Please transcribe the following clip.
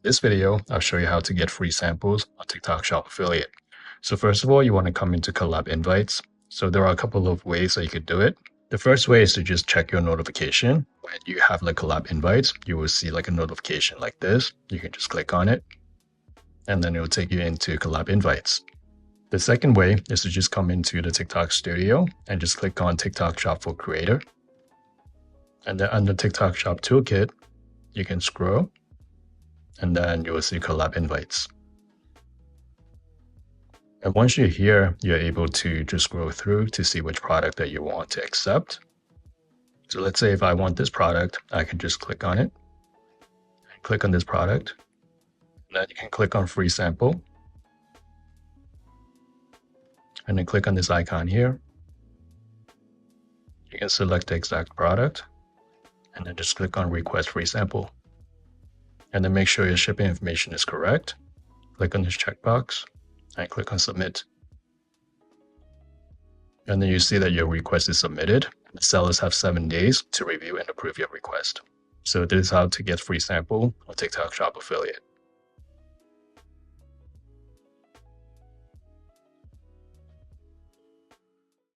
This video, I'll show you how to get free samples on TikTok Shop Affiliate. So first of all, you want to come into collab invites. So there are a couple of ways that you could do it. The first way is to just check your notification. When you have like collab invites, you will see like a notification like this. You can just click on it and then it will take you into collab invites. The second way is to just come into the TikTok Studio and just click on TikTok Shop for Creator. And then under TikTok Shop Toolkit, you can scroll and then you will see collab invites. And once you're here, you're able to just scroll through to see which product that you want to accept. So let's say if I want this product, I can just click on it, click on this product, and then you can click on free sample, and then click on this icon here. You can select the exact product, and then just click on request free sample. And then make sure your shipping information is correct. Click on this checkbox and click on submit. And then you see that your request is submitted. The sellers have 7 days to review and approve your request. So this is how to get free sample on TikTok Shop Affiliate.